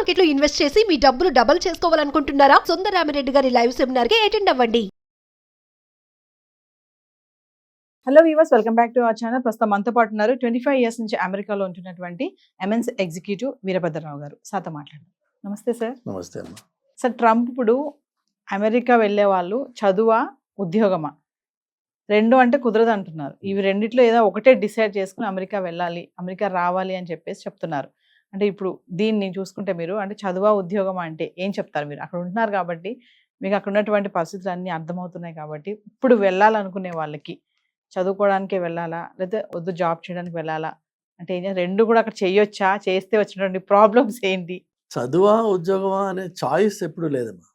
Market లో invest చేసి మీ డబ్బులు డబుల్ చేసుకోవాలనుకుంటున్నారా? సుందరరామిరెడ్డి గారి లైవ్ సెమినార్ కి అటెండ్ అవ్వండి. Hello weavers, welcome back to our channel. ప్రస్తుతం మనతో పాటు ఉన్నారు 25 ఇయర్స్ నుంచి అమెరికాలో ఉంటున్నటువంటి ఎంఎన్స్ ఎగ్జిక్యూటివ్ వీరభద్రరావు గారు. సార్తో మాట్లాడండి. నమస్తే సార్. నమస్తే అమ్మ. సార్, ట్రంప్ ఇప్పుడు అమెరికా వెళ్ళే వాళ్ళు చదువా ఉద్యోగమా రెండు అంటే కుదరదు అంటున్నారు. ఇవి రెండిట్లో ఏదో ఒకటే డిసైడ్ చేసుకుని అమెరికా వెళ్ళాలి, అమెరికా రావాలి అని చెప్పేసి చెప్తున్నారు. అంటే ఇప్పుడు దీన్ని చూసుకుంటే మీరు అంటే చదువా ఉద్యోగమా అంటే ఏం చెప్తారు? మీరు అక్కడ ఉంటున్నారు కాబట్టి మీకు అక్కడ ఉన్నటువంటి పరిస్థితులు అన్నీ అర్థమవుతున్నాయి కాబట్టి ఇప్పుడు వెళ్ళాలనుకునే వాళ్ళకి చదువుకోవడానికే వెళ్ళాలా లేకపోతే వద్దు జాబ్ చేయడానికి వెళ్ళాలా అంటే రెండు కూడా అక్కడ చేయొచ్చా? చేస్తే వచ్చినటువంటి ప్రాబ్లమ్స్ ఏంటి? చదువా ఉద్యోగమా అనే చాయిస్ ఎప్పుడు లేదమ్మా.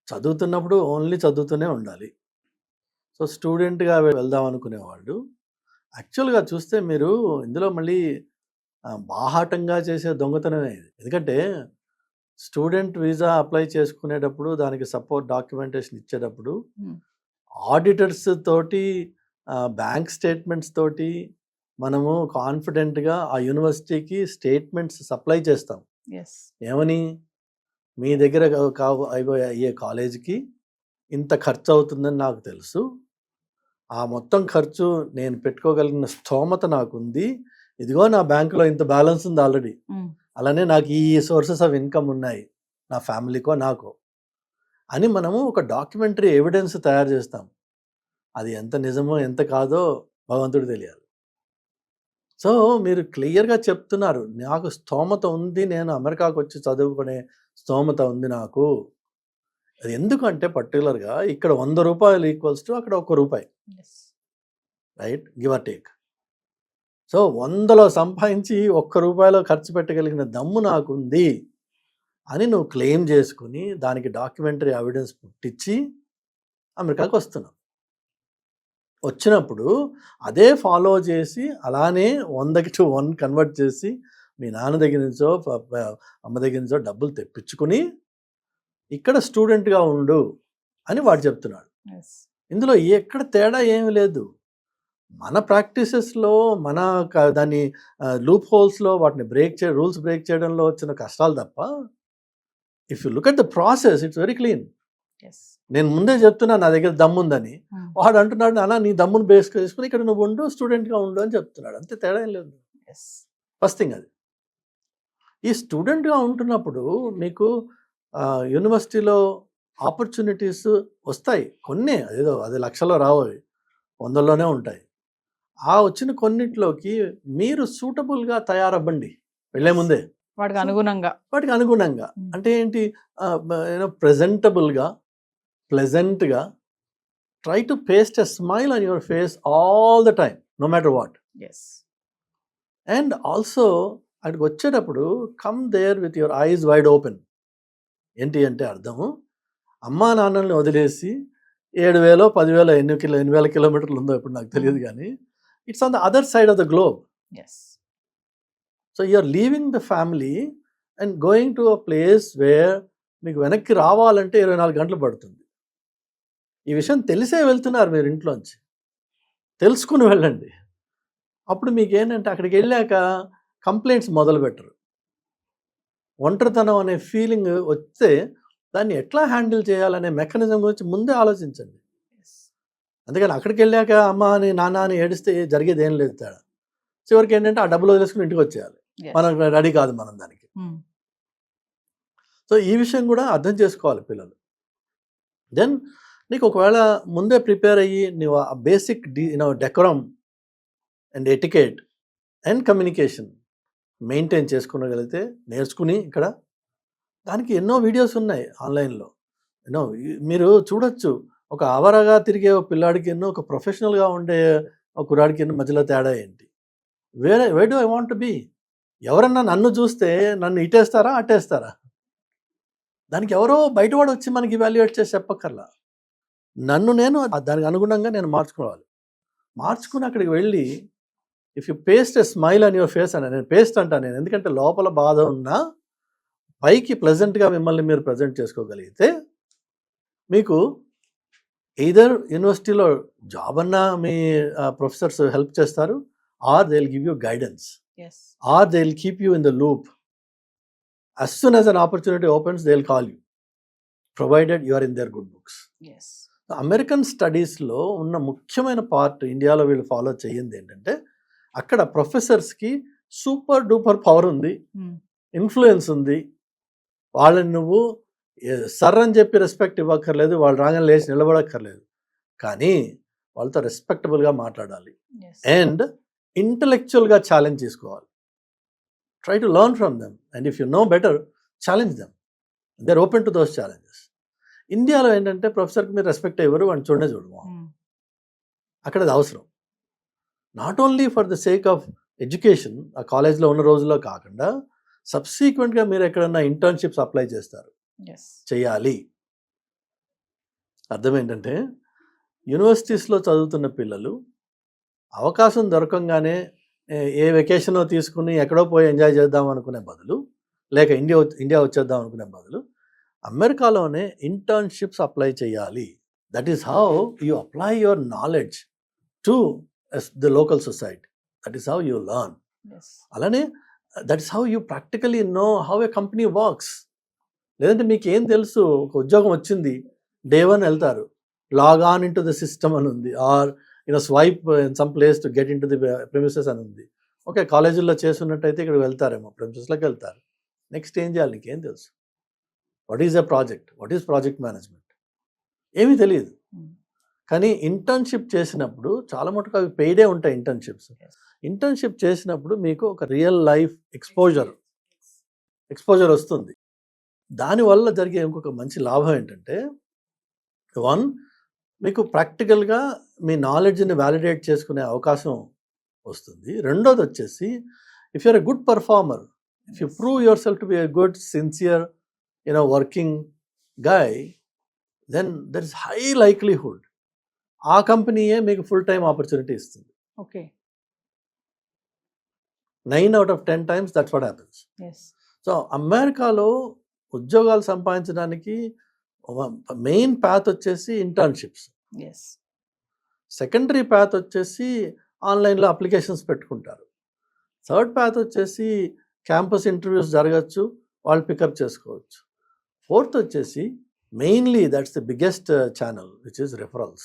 చదువుతున్నప్పుడు ఓన్లీ చదువుతూనే ఉండాలి. సో స్టూడెంట్గా వెళ్దాం అనుకునేవాళ్ళు యాక్చువల్గా చూస్తే మీరు ఇందులో మళ్ళీ బాహాటంగా చేసే దొంగతనమే ఇది. ఎందుకంటే స్టూడెంట్ వీసా అప్లై చేసుకునేటప్పుడు దానికి సపోర్ట్ డాక్యుమెంటేషన్ ఇచ్చేటప్పుడు ఆడిటర్స్ తోటి బ్యాంక్ స్టేట్మెంట్స్ తోటి మనము కాన్ఫిడెంట్గా ఆ యూనివర్సిటీకి స్టేట్మెంట్స్ సప్లై చేస్తాం. ఏమని, మీ దగ్గర అయ్యే కాలేజీకి ఇంత ఖర్చు అవుతుందని నాకు తెలుసు, ఆ మొత్తం ఖర్చు నేను పెట్టుకోగలిగిన స్తోమత నాకుంది, ఇదిగో నా బ్యాంకులో ఇంత బ్యాలెన్స్ ఉంది ఆల్రెడీ, అలానే నాకు ఈ సోర్సెస్ ఆఫ్ ఇన్కమ్ ఉన్నాయి నా ఫ్యామిలీకో నాకో అని మనము ఒక డాక్యుమెంటరీ ఎవిడెన్స్ తయారు చేస్తాం. అది ఎంత నిజమో ఎంత కాదో భగవంతుడు తెలియాలి. సో మీరు క్లియర్గా చెప్తున్నారు, నాకు స్తోమత ఉంది, నేను అమెరికాకు వచ్చి చదువుకునే స్తోమత ఉంది నాకు. అది ఎందుకంటే పర్టికులర్గా ఇక్కడ 100 రూపాయలు ఈక్వల్స్ టు అక్కడ 1 రూపాయి, right, give or take. So 100లో సంపాదించి 1 రూపాయలో ఖర్చు పెట్టగలిగిన దమ్ము నాకుంది అని నువ్వు క్లెయిమ్ చేసుకుని దానికి డాక్యుమెంటరీ ఎవిడెన్స్ పుట్టించి అమెరికాకి వస్తున్నావు. వచ్చినప్పుడు అదే ఫాలో చేసి అలానే 100కి to 1 కన్వర్ట్ చేసి మీ నాన్న దగ్గర నుంచో అమ్మ దగ్గర నుంచో డబ్బులు తెప్పించుకుని ఇక్కడ స్టూడెంట్గా ఉండు అని వాడు చెప్తున్నాడు. ఇందులో ఎక్కడ తేడా ఏమి లేదు. మన ప్రాక్టీసెస్లో మన దాన్ని లూప్ హోల్స్లో వాటిని రూల్స్ బ్రేక్ చేయడంలో వచ్చిన కష్టాలు తప్ప if you look at the process it's very clean. నేను ముందే చెప్తున్నా నా దగ్గర దమ్ముందని, వాడు అంటున్నాడు నాన్న నీ దమ్మును బేస్ చేసుకుని ఇక్కడ నువ్వు ఉండు, స్టూడెంట్గా ఉండు అని చెప్తున్నాడు. అంతే, తేడా ఏం లేదు. ఫస్ట్ థింగ్ అది. ఈ స్టూడెంట్గా ఉంటున్నప్పుడు మీకు యూనివర్సిటీలో ఆపర్చునిటీస్ వస్తాయి కొన్ని, అదేదో అది లక్షల్లో రావు, అవి 100లోనే ఉంటాయి. ఆ వచ్చిన కొన్నిట్లోకి మీరు సూటబుల్గా తయారవ్వండి వెళ్ళే ముందే, వాటికి అనుగుణంగా. అంటే ఏంటి, ప్రెజెంటబుల్గా ప్లెజెంట్గా try to paste a smile on your face all the time, no matter what. And also అక్కడికి వచ్చేటప్పుడు come there with your eyes wide open. ఏంటి అంటే అర్థము, అమ్మా నాన్నల్ని వదిలేసి 7,000 10,000 ఎన్ని వేల కిలోమీటర్లు ఉందో ఇప్పుడు నాకు తెలియదు, కానీ it's on the other side of the globe. So you're leaving the family and going to a place where మీకు వెనక్కి రావాలంటే 24 గంటలు పడుతుంది. ఈ విషయం తెలిసే వెళ్తున్నారు మీరు ఇంట్లోంచి, తెలుసుకుని వెళ్ళండి. అప్పుడు మీకు ఏంటంటే అక్కడికి వెళ్ళాక కంప్లైంట్స్ మొదలు పెట్టరు. ఒంటరితనం అనే ఫీలింగ్ వస్తే దాన్ని ఎట్లా హ్యాండిల్ చేయాలనే మెకానిజం గురించి ముందే ఆలోచించండి. అందుకని అక్కడికి వెళ్ళాక అమ్మ అని నాన్న అని ఏడిస్తే జరిగేది ఏం లేదు తేడా. చివరికి ఏంటంటే ఆ డబ్బులు వదిలేసుకుని ఇంటికి వచ్చేయాలి, మనం రెడీ కాదు మనం దానికి. సో ఈ విషయం కూడా అర్థం చేసుకోవాలి పిల్లలు. దెన్ నీకు ఒకవేళ ముందే ప్రిపేర్ అయ్యి నువ్వు ఆ basic decorum and etiquette and communication maintain చేసుకునగలిగితే, నేర్చుకుని ఇక్కడ దానికి ఎన్నో వీడియోస్ ఉన్నాయి ఆన్లైన్లో, మీరు చూడొచ్చు. ఒక అవరగా తిరిగే పిల్లాడికి ఒక ప్రొఫెషనల్గా ఉండే ఒక కుర్రాడికి మధ్యలో తేడా ఏంటి? Why do I want to be? ఎవరన్నా నన్ను చూస్తే నన్ను ఇటేస్తారా అట్టేస్తారా? దానికి ఎవరో బయటవాడు వచ్చి మనకి ఇవాల్యుయేట్ చేసి చెప్పక్కర్లా. నన్ను నేను దానికి అనుగుణంగా నేను మార్చుకుని అక్కడికి వెళ్ళి if you paste a smile on your face అని, నేను పేస్ట్ అంటాను నేను, ఎందుకంటే లోపల బాధ ఉన్నా పైకి ప్లెజెంట్గా మిమ్మల్ని మీరు ప్రజెంట్ చేసుకోగలిగితే మీకు ఎయిదర్ యూనివర్సిటీలో జాబ్ అన్నా మీ ప్రొఫెసర్స్ హెల్ప్ చేస్తారు, or they will give you guidance, or they will keep you in the loop. as soon as an opportunity opens, they'll call you, provided you are in their good books. Yes. American స్టడీస్లో ఉన్న ముఖ్యమైన part ఇండియాలో వీళ్ళు follow చేయింది ఏంటంటే, అక్కడ ప్రొఫెసర్స్కి super duper power ఉంది, influence ఉంది. వాళ్ళని నువ్వు సర్ అని చెప్పి రెస్పెక్ట్ ఇవ్వక్కర్లేదు, వాళ్ళు రాగానే లేచి నిలబడక్కర్లేదు, కానీ వాళ్ళతో రెస్పెక్టబుల్గా మాట్లాడాలి అండ్ ఇంటలెక్చువల్గా ఛాలెంజ్ చేసుకోవాలి. Try to learn from them and if you know better challenge them. They are open to those challenges. ఇండియాలో ఏంటంటే ప్రొఫెసర్కి మీరు రెస్పెక్ట్ ఇవ్వరు, వాడిని చూడము. అక్కడ అది అవసరం. Not only for the sake of education, ఆ కాలేజ్లో ఉన్న రోజుల్లో కాకుండా సబ్సీక్వెంట్గా మీరు ఎక్కడన్నా ఇంటర్న్షిప్స్ అప్లై చేస్తారు, చేయాలి. అర్థం ఏంటంటే, యూనివర్సిటీస్లో చదువుతున్న పిల్లలు అవకాశం దొరకంగానే ఏ వెకేషనో తీసుకుని ఎక్కడో పోయి ఎంజాయ్ చేద్దాం అనుకునే బదులు, లేక ఇండియా వచ్చేద్దాం అనుకునే బదులు అమెరికాలోనే ఇంటర్న్షిప్స్ అప్లై చేయాలి. That is how you apply your knowledge to the local society. That is how you learn. అలానే that is how you practically know how a company works. లేదంటే మీకు ఏం తెలుసు, ఒక ఉద్యోగం వచ్చింది, డే 1 వెళ్తారు, log on into the system అని ఉంది, or swipe in some place to get into the premises అని ఉంది. ఓకే, కాలేజీల్లో చేస్తున్నట్టయితే ఇక్కడ వెళ్తారేమో, ప్రెమిసెస్లోకి వెళ్తారు. నెక్స్ట్ ఏం చేయాలి, నీకేం తెలుసు? What is a project, what is project management, ఏమీ తెలియదు. కానీ ఇంటర్న్షిప్ చేసినప్పుడు చాలా మటుకు అవి పెయిడే ఉంటాయి. ఇంటర్న్షిప్ చేసినప్పుడు మీకు ఒక రియల్ లైఫ్ ఎక్స్పోజర్ వస్తుంది. దానివల్ల జరిగే ఇంకొక మంచి లాభం ఏంటంటే, 1, మీకు ప్రాక్టికల్గా మీ నాలెడ్జ్ని వ్యాలిడేట్ చేసుకునే అవకాశం వస్తుంది. రెండోది వచ్చేసి, if you're a good performer, if you prove yourself to be a good sincere working guy, then there is high likelihood ఆ కంపెనీయే మీకు ఫుల్ టైం ఆపర్చునిటీ ఇస్తుంది. Okay, 9 out of 10 times that's what happens. So అమెరికాలో ఉద్యోగాలు సంపాదించడానికి main path వచ్చేసి internships, secondary path వచ్చేసి ఆన్లైన్లో అప్లికేషన్స్ పెట్టుకుంటారు, థర్డ్ పాత్ వచ్చేసి క్యాంపస్ ఇంటర్వ్యూస్ జరగచ్చు, వాళ్ళు పికప్ చేసుకోవచ్చు, ఫోర్త్ వచ్చేసి mainly that's the biggest channel which is referral.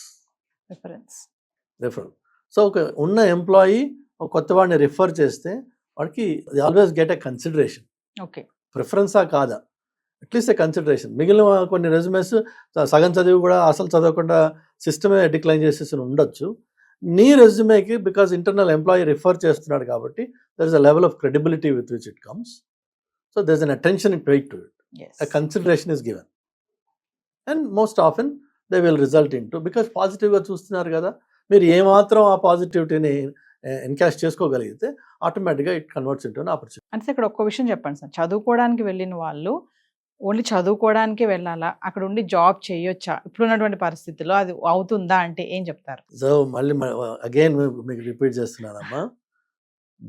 So ఒక ఉన్న ఎంప్లాయీ ఒక కొత్త వాడిని రిఫర్ చేస్తే వాడికి always get a consideration. Okay, ప్రిఫరెన్సా కాదా, అట్లీస్ట్ ఎ కన్సిడరేషన్. మిగిలిన కొన్ని రెజ్యూమెస్ సగం చదివి కూడా అసలు చదవకుండా సిస్టమే డిక్లైన్ చేసేసి ఉండొచ్చు. నీ రెజ్యూమేకి బికాజ్ ఇంటర్నల్ ఎంప్లాయీ రిఫర్ చేస్తున్నాడు కాబట్టి there is a level of credibility with which it comes. So there is an attention paid to it, a consideration is given, and most often they will result into, because పాజిటివ్గా చూస్తున్నారు కదా, మీరు ఏమాత్రం ఆ పాజిటివిటీని encash చేసుకోగలిగితే ఆటోమేటిక్గా it converts into an opportunity. అంటే ఇక్కడ ఒక్క విషయం చెప్పండి సార్, చదువుకోవడానికి వెళ్ళిన వాళ్ళు ఓన్లీ చదువుకోవడానికే వెళ్ళాలా, అక్కడ ఉండి జాబ్ చేయొచ్చా, ఇప్పుడున్నటువంటి పరిస్థితుల్లో అది అవుతుందా అంటే ఏం చెప్తారు? సో మళ్ళీ అగైన్ మీకు రిపీట్ చేస్తున్నానమ్మా,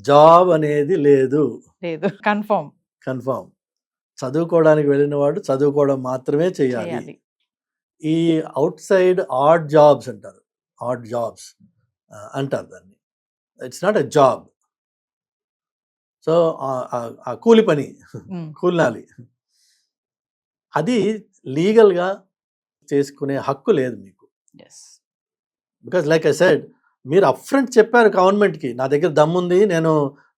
జాబ్ అనేది లేదు, కన్ఫర్మ్. చదువుకోవడానికి వెళ్ళిన వాడు చదువుకోవడం మాత్రమే చేయాలి. ఈ అవుట్ సైడ్ ఆడ్ జాబ్స్ అంటారు దాన్ని, it's not a job. So ఆ కూలి పని, కూలినాలి, అది లీగల్గా చేసుకునే హక్కు లేదు మీకు. బికాజ్ లైక్ ఐ సెడ్, మీరు అప్ఫ్రంట్ చెప్పారు గవర్నమెంట్కి, నా దగ్గర దమ్ముంది, నేను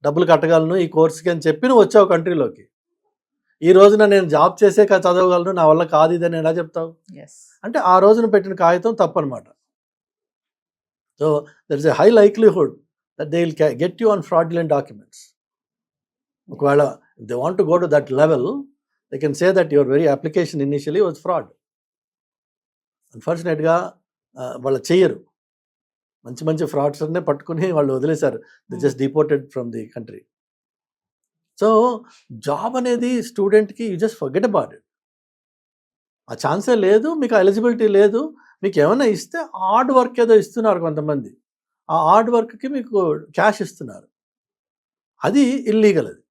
డబ్బులు కట్టగలను ఈ కోర్సుకి అని చెప్పి నువ్వు వచ్చావు కంట్రీలోకి. ఈ రోజున నేను జాబ్ చేసే చదవగలను, నా వల్ల కాదు ఇదని ఎలా చెప్తావు? అంటే ఆ రోజున పెట్టిన కాగితం తప్పనమాట. So there is a high likelihood that they will get you on fraudulent documents. ఒకవేళ they want to go to that level, they can say that your very application initially was fraud. అన్ఫార్చునేట్గా వాళ్ళు చెయ్యరు, మంచి ఫ్రాడ్స్నే పట్టుకుని వాళ్ళు వదిలేశారు, they just deported from the country. So job అనేది స్టూడెంట్కి you just forget about it. ఆ ఛాన్సే లేదు, మీకు ఎలిజిబిలిటీ లేదు. మీకు ఏమైనా ఇస్తే హార్డ్ వర్క్ ఏదో ఇస్తున్నారు కొంతమంది, ఆ హార్డ్ వర్క్కి మీకు క్యాష్ ఇస్తున్నారు, అది ఇల్లీగల్. అది